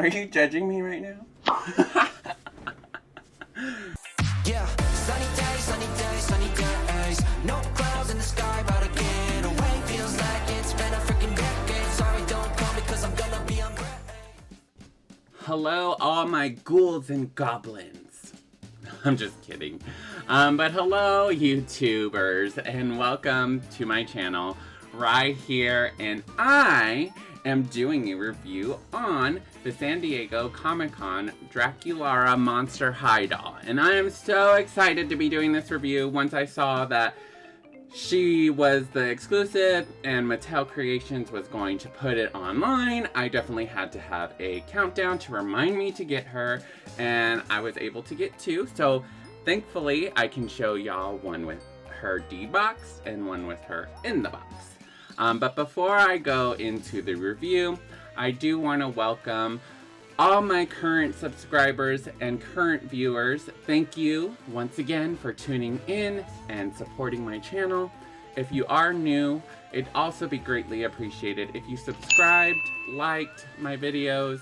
Are you judging me right now? Yeah, sunny days, no clouds in the sky, about to get away. Feels like it's been a freaking decade. Sorry, don't call me, cause I'm gonna be on break. Hello, all my ghouls and goblins. I'm just kidding. But hello, YouTubers, and welcome to my channel right here. And I am doing a review on the San Diego Comic-Con Draculaura Monster High doll. And I am so excited to be doing this review once I saw that she was the exclusive and Mattel Creations was going to put it online. I definitely had to have a countdown to remind me to get her, and I was able to get two. So thankfully I can show y'all one with her D-box and one with her in the box. But before I go into the review, I do want to welcome all my current subscribers and current viewers. Thank you once again for tuning in and supporting my channel. If you are new, it'd also be greatly appreciated if you subscribed, liked my videos,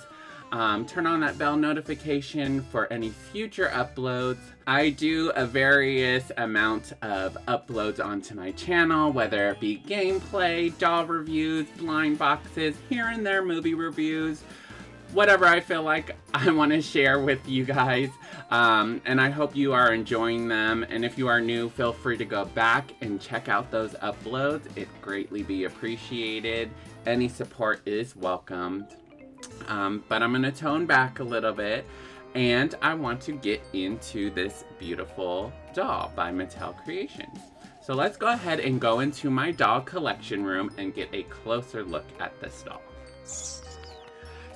turn on that bell notification for any future uploads. I do a various amount of uploads onto my channel, whether it be gameplay, doll reviews, blind boxes, here and there movie reviews, whatever I feel like I want to share with you guys. And I hope you are enjoying them. And if you are new, feel free to go back and check out those uploads. It'd greatly be appreciated. Any support is welcomed. But I'm going to tone back a little bit, and I want to get into this beautiful doll by Mattel Creations. So let's go ahead and go into my doll collection room and get a closer look at this doll.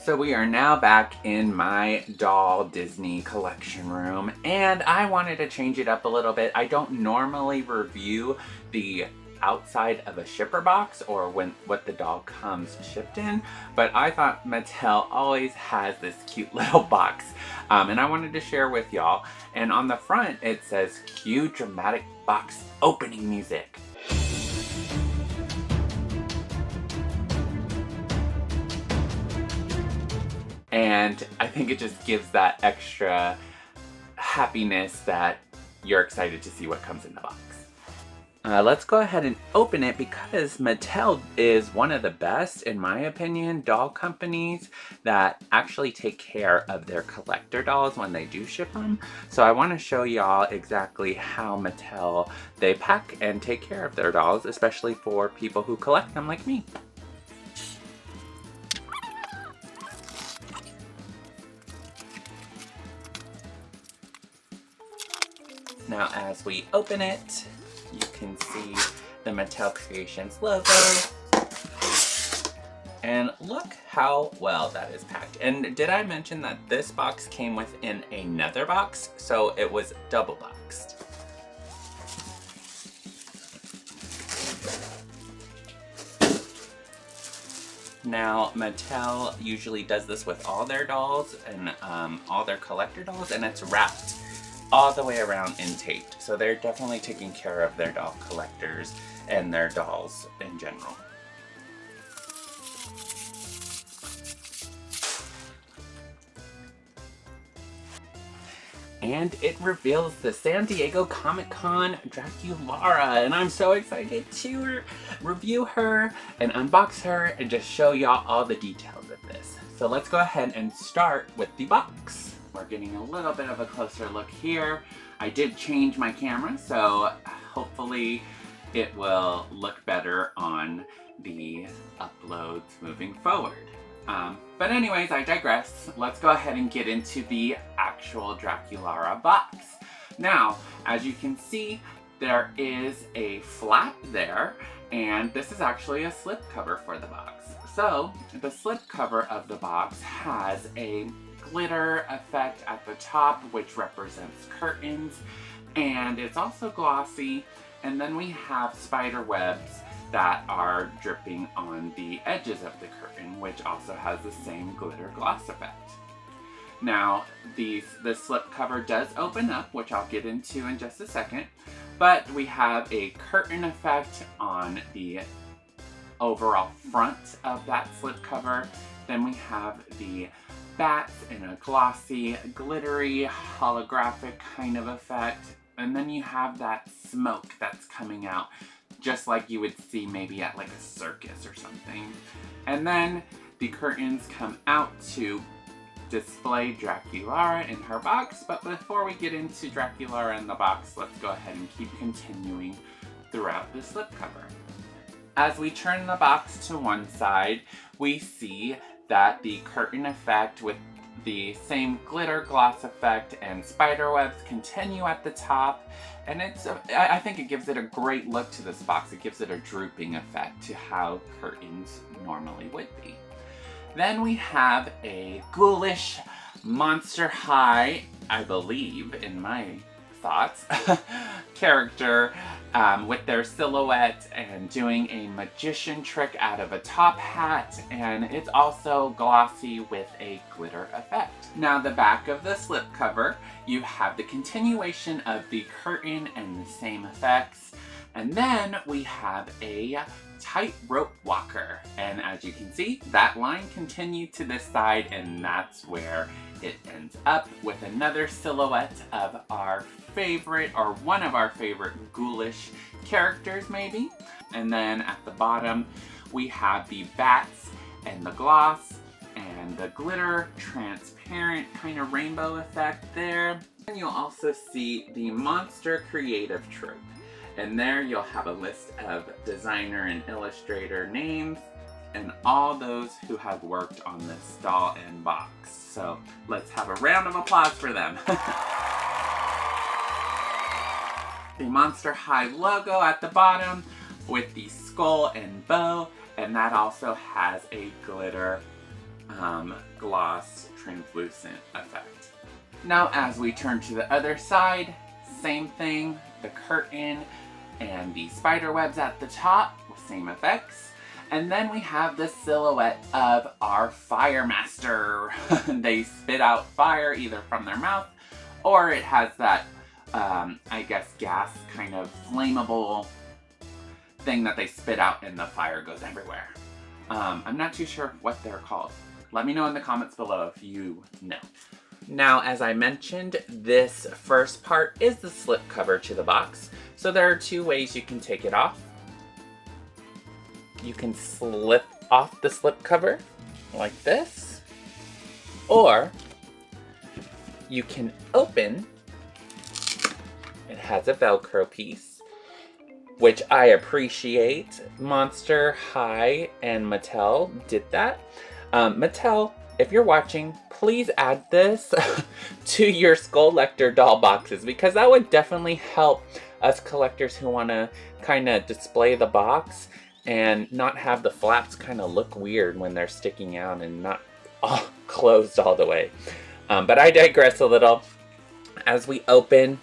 So we are now back in my doll Disney collection room, and I wanted to change it up a little bit. I don't normally review the outside of a shipper box or what the doll comes shipped in, but I thought Mattel always has this cute little box, and I wanted to share with y'all. And on the front it says cue dramatic box opening music. And I think it just gives that extra happiness that you're excited to see what comes in the box. Let's go ahead and open it, because Mattel is one of the best, in my opinion, doll companies that actually take care of their collector dolls when they do ship them. So I want to show y'all exactly how Mattel, they pack and take care of their dolls, especially for people who collect them like me. Now as we open it, you can see the Mattel Creations logo. And look how well that is packed. And did I mention that this box came within another box? So it was double boxed. Now, Mattel usually does this with all their dolls and all their collector dolls, and it's wrapped all the way around and taped. So they're definitely taking care of their doll collectors and their dolls in general. And it reveals the San Diego Comic-Con Draculaura, and I'm so excited to review her and unbox her and just show y'all all the details of this. So let's go ahead and start with the box. We're getting a little bit of a closer look here. I did change my camera, so hopefully it will look better on the uploads moving forward. But anyways, I digress. Let's go ahead and get into the actual Draculaura box. Now, as you can see, there is a flap there, and this is actually a slipcover for the box. So, the slipcover of the box has a glitter effect at the top, which represents curtains, and it's also glossy, and then we have spider webs that are dripping on the edges of the curtain, which also has the same glitter gloss effect. Now, the slipcover does open up, which I'll get into in just a second, but we have a curtain effect on the overall front of that slipcover. Then we have the bats in a glossy, glittery, holographic kind of effect. And then you have that smoke that's coming out, just like you would see maybe at like a circus or something. And then the curtains come out to display Draculaura in her box. But before we get into Draculaura in the box, let's go ahead and keep continuing throughout the slipcover. As we turn the box to one side, we see that the curtain effect with the same glitter gloss effect and spider webs continue at the top, and I think it gives it a great look to this box. It gives it a drooping effect to how curtains normally would be. Then we have a ghoulish Monster High, I believe, in my thoughts, character with their silhouette and doing a magician trick out of a top hat, and it's also glossy with a glitter effect. Now the back of the slipcover, you have the continuation of the curtain and the same effects, and then we have a tightrope walker, and as you can see, that line continued to this side, and that's where it ends up with another silhouette of our favorite, or one of our favorite ghoulish characters maybe. And then at the bottom we have the bats and the gloss and the glitter transparent kind of rainbow effect there. And you'll also see the monster creative trope, and there you'll have a list of designer and illustrator names and all those who have worked on this doll and box. So let's have a round of applause for them. The Monster High logo at the bottom with the skull and bow, and that also has a glitter gloss translucent effect. Now as we turn to the other side, same thing, the curtain and the spider webs at the top with same effects. And then we have the silhouette of our Fire Master. They spit out fire either from their mouth, or it has that, I guess, gas kind of flammable thing that they spit out and the fire goes everywhere. I'm not too sure what they're called. Let me know in the comments below if you know. Now, as I mentioned, this first part is the slip cover to the box. So there are two ways you can take it off. You can slip off the slip cover like this, or you can open. It has a Velcro piece, which I appreciate. Monster High and Mattel did that. Mattel, if you're watching, please add this to your Skulllector doll boxes, because that would definitely help us collectors who want to kind of display the box and not have the flaps kind of look weird when they're sticking out and not all closed all the way. But I digress a little. As we open,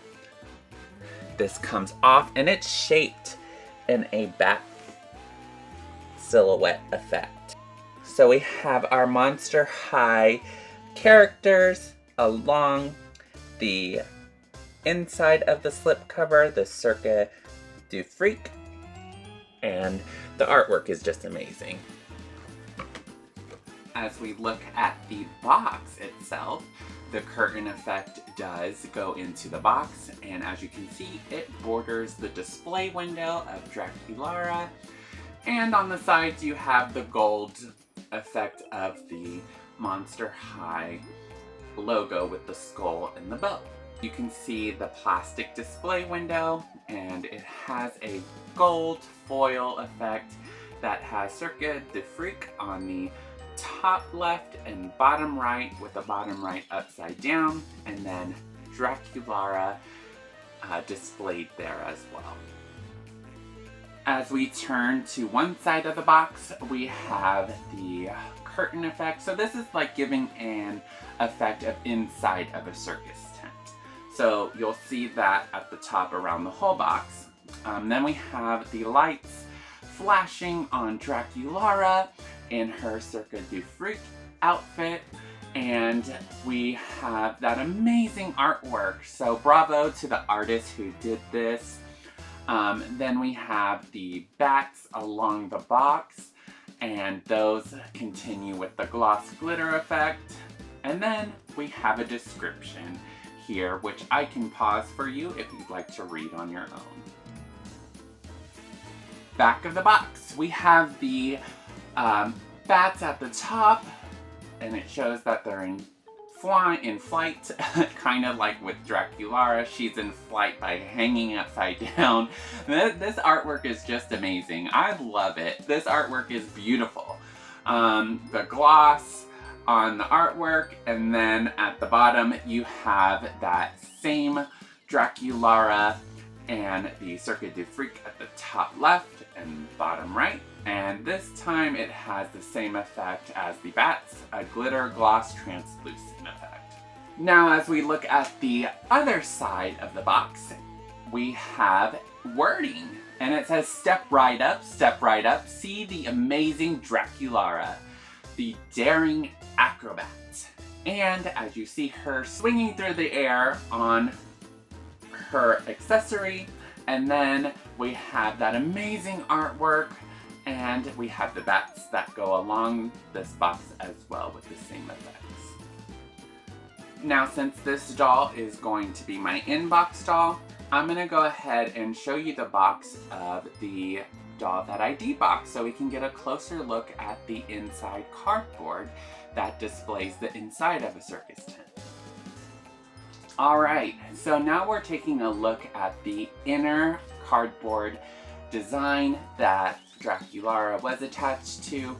this comes off, and it's shaped in a bat silhouette effect. So we have our Monster High characters along the inside of the slipcover, the Cirque du Freak, and the artwork is just amazing. As we look at the box itself, the curtain effect does go into the box, and as you can see, it borders the display window of Draculaura, and on the sides you have the gold effect of the Monster High logo with the skull and the bow. You can see the plastic display window, and it has a gold foil effect that has Cirque du Freak on the top left and bottom right, with the bottom right upside down, and then Draculaura displayed there as well. As we turn to one side of the box, we have the curtain effect. So this is like giving an effect of inside of a circus tent. So you'll see that at the top around the whole box. Then we have the lights flashing on Draculaura in her Cirque du Freak outfit, and we have that amazing artwork. So bravo to the artist who did this. Then we have the bats along the box, and those continue with the gloss glitter effect. And then we have a description here, which I can pause for you if you'd like to read on your own. Back of the box, we have the bats at the top, and it shows that they're in flight, kind of like with Draculaura. She's in flight by hanging upside down. This artwork is just amazing. I love it. This artwork is beautiful. The gloss on the artwork, and then at the bottom you have that same Draculaura and the Cirque du Freak at the top left and bottom right. And this time it has the same effect as the bats, a glitter gloss translucent effect. Now as we look at the other side of the box, we have wording. And it says, step right up, see the amazing Draculaura, the daring acrobat. And as you see her swinging through the air on her accessory, and then we have that amazing artwork, and we have the bats that go along this box as well with the same effects. Now since this doll is going to be my inbox doll, I'm going to go ahead and show you the box of the doll that I deboxed so we can get a closer look at the inside cardboard that displays the inside of a circus tent. Alright, so now we're taking a look at the inner cardboard design that Draculaura was attached to.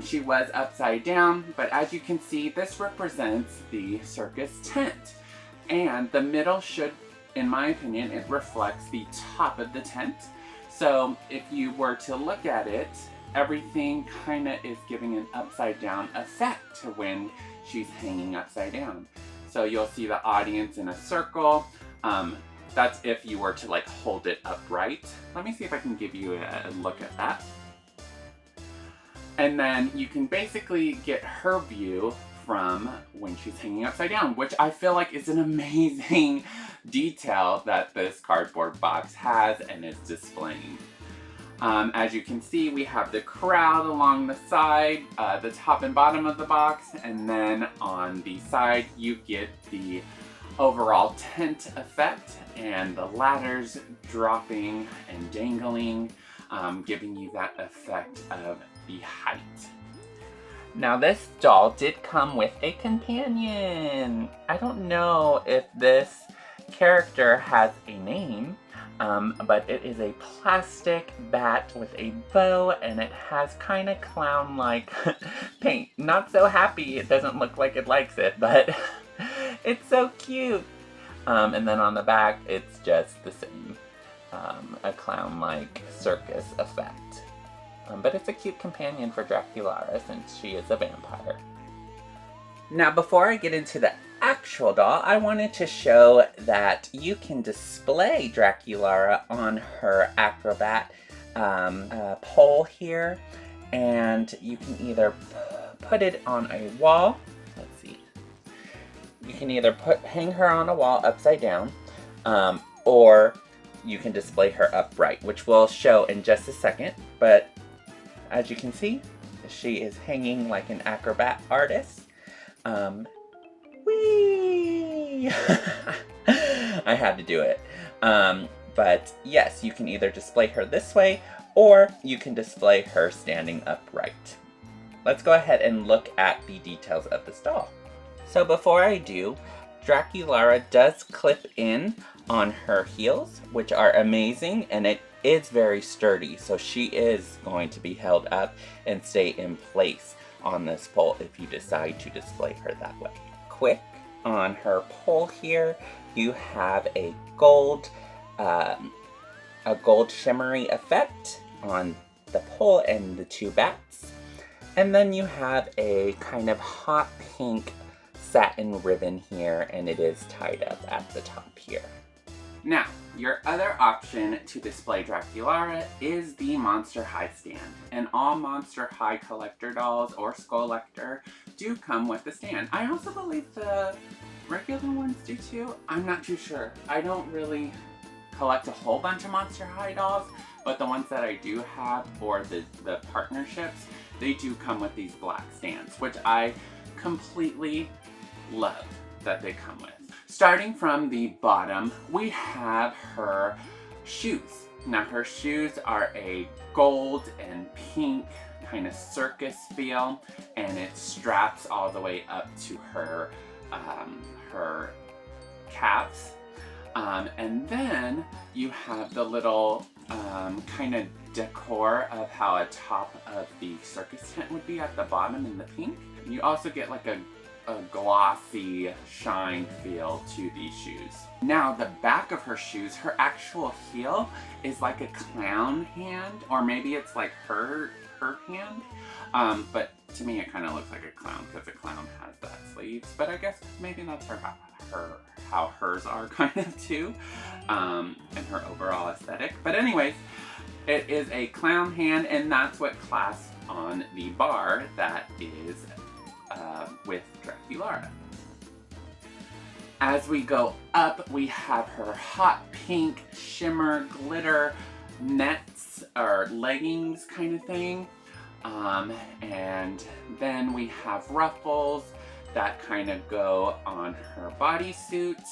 She was upside down, but as you can see, this represents the circus tent. And the middle should, in my opinion, it reflects the top of the tent. So if you were to look at it, everything kind of is giving an upside down effect to when she's hanging upside down. So you'll see the audience in a circle. That's if you were to like hold it upright. Let me see if I can give you a look at that. And then you can basically get her view from when she's hanging upside down, which I feel like is an amazing detail that this cardboard box has and is displaying. As you can see, we have the crowd along the side, the top and bottom of the box, and then on the side you get the overall tent effect and the ladders dropping and dangling, giving you that effect of the height. Now this doll did come with a companion. I don't know if this character has a name, but it is a plastic bat with a bow, and it has kind of clown-like paint. Not so happy, it doesn't look like it likes it, but it's so cute. And then on the back, it's just the same, a clown-like circus effect. But it's a cute companion for Draculaura since she is a vampire. Now before I get into the actual doll, I wanted to show that you can display Draculaura on her acrobat pole here, and you can either put it on a wall. Let's see. You can either hang her on a wall upside down, or you can display her upright, which we'll show in just a second. But as you can see, she is hanging like an acrobat artist. Whee! I had to do it. But yes, you can either display her this way, or you can display her standing upright. Let's go ahead and look at the details of this doll. So before I do, Draculaura does clip in on her heels, which are amazing, and it is very sturdy, so she is going to be held up and stay in place on this pole if you decide to display her that way. Quick, on her pole here, you have a gold shimmery effect on the pole and the two bats. And then you have a kind of hot pink satin ribbon here, and it is tied up at the top here. Now, your other option to display Draculaura is the Monster High stand. And all Monster High collector dolls or Skulllector do come with the stand. I also believe the regular ones do too. I'm not too sure. I don't really collect a whole bunch of Monster High dolls, but the ones that I do have, or the partnerships, they do come with these black stands, which I completely love that they come with. Starting from the bottom, we have her shoes. Now her shoes are a gold and pink kind of circus feel, and it straps all the way up to her calves. And then you have the little kind of decor of how a top of the circus tent would be at the bottom in the pink. You also get like a glossy shine feel to these shoes. Now the back of her shoes, her actual heel is like a clown hand, or maybe it's like her hand. But to me it kind of looks like a clown because a clown has that sleeves. But I guess maybe that's how hers are kind of too, in her overall aesthetic. But anyways, it is a clown hand, and that's what clasps on the bar that is with Draculaura. As we go up, we have her hot pink shimmer glitter nets or leggings kind of thing. And then we have ruffles that kind of go on her bodysuit,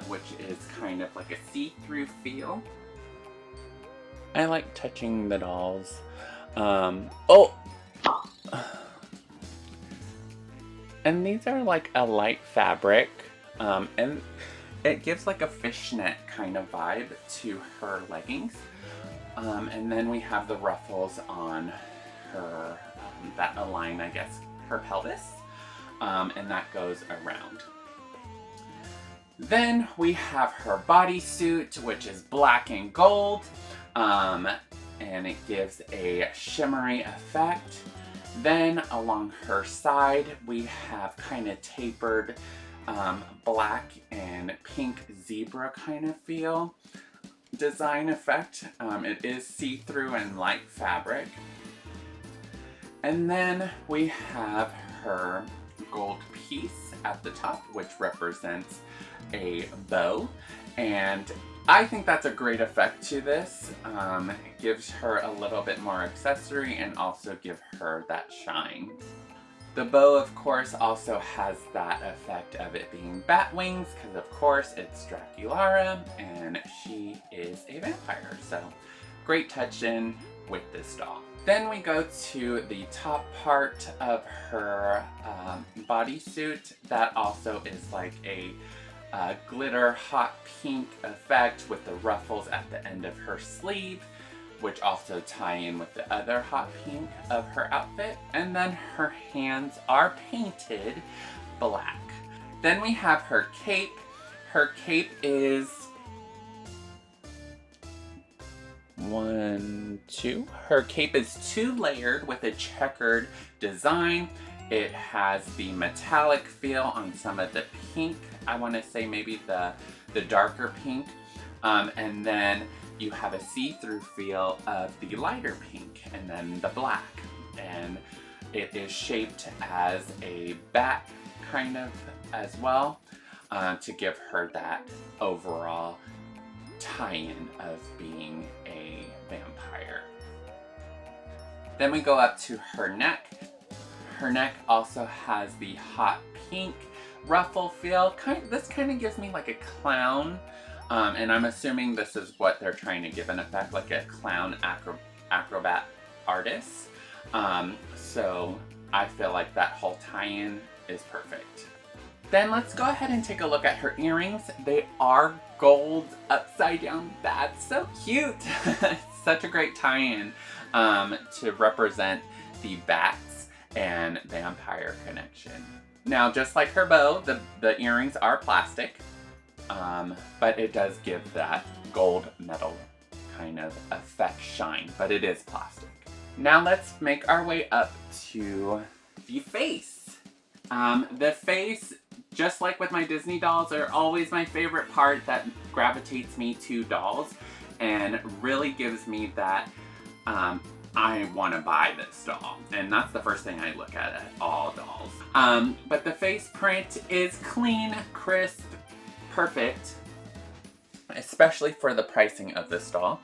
which is kind of like a see-through feel. I like touching the dolls. And these are like a light fabric, and it gives like a fishnet kind of vibe to her leggings. And then we have the ruffles on her, that align, I guess, her pelvis, and that goes around. Then we have her bodysuit, which is black and gold, and it gives a shimmery effect. Then along her side, we have kind of tapered black and pink zebra kind of feel design effect. It is see-through and light fabric. And then we have her gold piece at the top, which represents a bow. And I think that's a great effect to this. It gives her a little bit more accessory and also give her that shine. The bow, of course, also has that effect of it being bat wings, because of course it's Draculaura and she is a vampire. So great touch in with this doll. Then we go to the top part of her bodysuit. That also is like a glitter hot pink effect with the ruffles at the end of her sleeve, which also tie in with the other hot pink of her outfit. And then her hands are painted black. Then we have her cape. Her cape is Her cape is 2-layered with a checkered design. It has the metallic feel on some of the pink. I want to say maybe the darker pink. And then you have a see-through feel of the lighter pink and then the black. And it is shaped as a bat kind of as well, to give her that overall tie-in of being a vampire. Then we go up to her neck. Her neck also has the hot pink ruffle feel. This kind of gives me like a clown, and I'm assuming this is what they're trying to give an effect, like a clown acrobat artist. So I feel like that whole tie-in is perfect. Then let's go ahead and take a look at her earrings. They are gold upside down. That's so cute. Such a great tie-in to represent the bats and vampire connection. Now, just like her bow, the earrings are plastic, but it does give that gold metal kind of effect shine, but it is plastic. Now let's make our way up to the face. The face, just like with my Disney dolls, are always my favorite part that gravitates me to dolls and really gives me that I want to buy this doll. And that's the first thing I look at all dolls. But the face print is clean, crisp, perfect, especially for the pricing of this doll.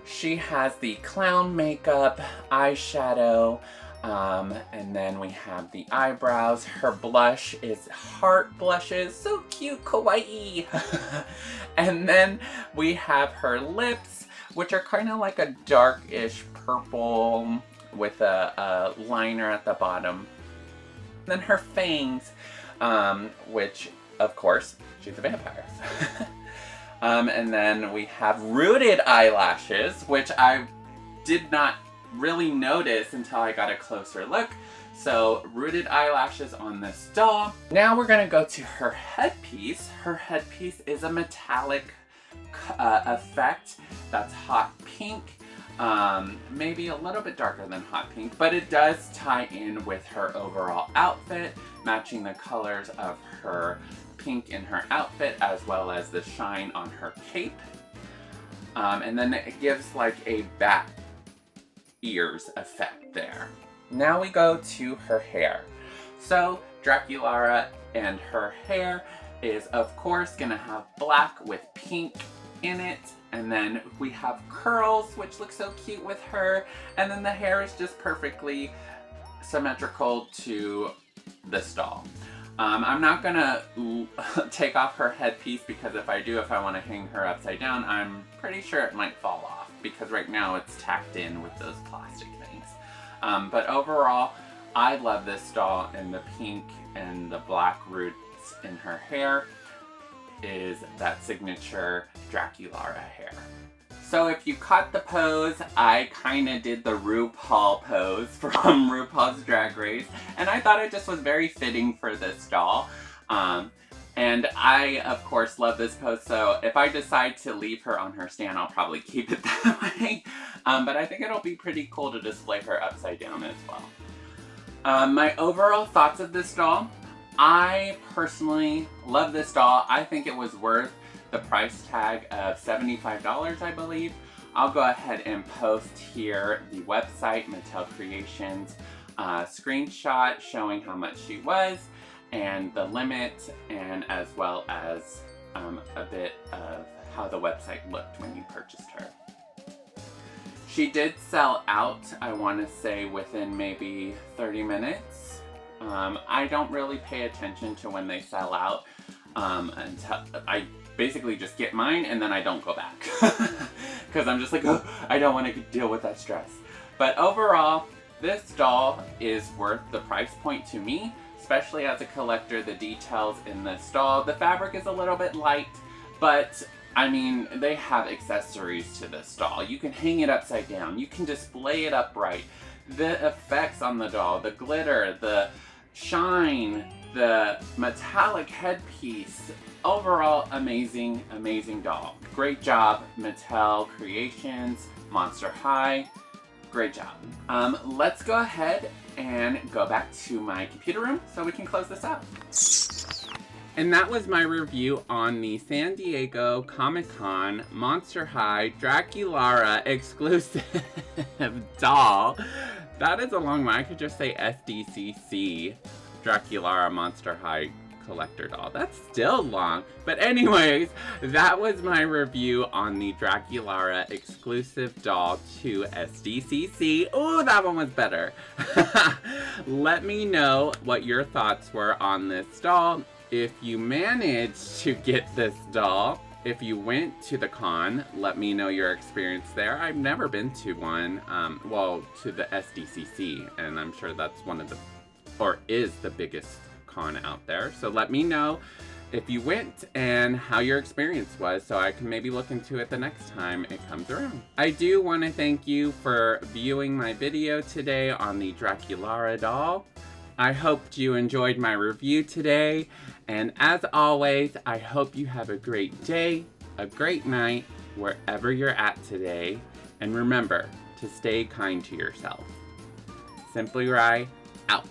She has the clown makeup, eyeshadow, And then we have the eyebrows. Her blush is heart blushes. So cute, kawaii. And then we have her lips, which are kind of like a darkish purple with a liner at the bottom. Then her fangs, which, of course, she's a vampire. And then we have rooted eyelashes, which I did not really notice until I got a closer look. So rooted eyelashes on this doll. Now we're gonna go to her headpiece. Her headpiece is a metallic effect that's hot pink. Maybe a little bit darker than hot pink, but it does tie in with her overall outfit, matching the colors of her pink in her outfit as well as the shine on her cape. And then it gives like a bat ears effect there. Now we go to her hair. So Draculaura and her hair is of course gonna have black with pink in it, and then we have curls, which look so cute with her, and then the hair is just perfectly symmetrical to this doll. I'm not gonna take off her headpiece because if I want to hang her upside down, I'm pretty sure it might fall off because right now it's tacked in with those plastic things. But overall, I love this doll, and the pink and the black roots in her hair is that signature Draculaura hair. So if you caught the pose, I kind of did the RuPaul pose from RuPaul's Drag Race, and I thought it just was very fitting for this doll. And I, of course, love this pose, so if I decide to leave her on her stand, I'll probably keep it that way. But I think it'll be pretty cool to display her upside down as well. My overall thoughts of this doll, I personally love this doll. I think it was worth the price tag of $75, I believe. I'll go ahead and post here the website, Mattel Creations, screenshot showing how much she was and the limit, and as well as a bit of how the website looked when you purchased her. She did sell out, I want to say, within maybe 30 minutes. I don't really pay attention to when they sell out until I basically just get mine and then I don't go back because I'm just like, oh, I don't want to deal with that stress. But overall, this doll is worth the price point to me, especially as a collector. The details in this doll, the fabric is a little bit light, but I mean, they have accessories to this doll. You can hang it upside down, you can display it upright. The effects on the doll, the glitter, the shine, the metallic headpiece, overall amazing, amazing doll. Great job, Mattel Creations, Monster High, great job. Let's go ahead and go back to my computer room so we can close this out. And that was my review on the San Diego Comic-Con Monster High Draculaura exclusive doll. That is a long one. I could just say SDCC Draculaura Monster High collector doll. That's still long. But anyways, that was my review on the Draculaura exclusive doll to SDCC. Oh, that one was better. Let me know what your thoughts were on this doll. If you managed to get this doll, if you went to the con, let me know your experience there. I've never been to one, well, to the SDCC, and I'm sure that's one of the, or is the biggest con out there. So let me know if you went and how your experience was so I can maybe look into it the next time it comes around. I do want to thank you for viewing my video today on the Draculaura doll. I hope you enjoyed my review today, and as always, I hope you have a great day, a great night, wherever you're at today, and remember to stay kind to yourself. Simply Rye, out.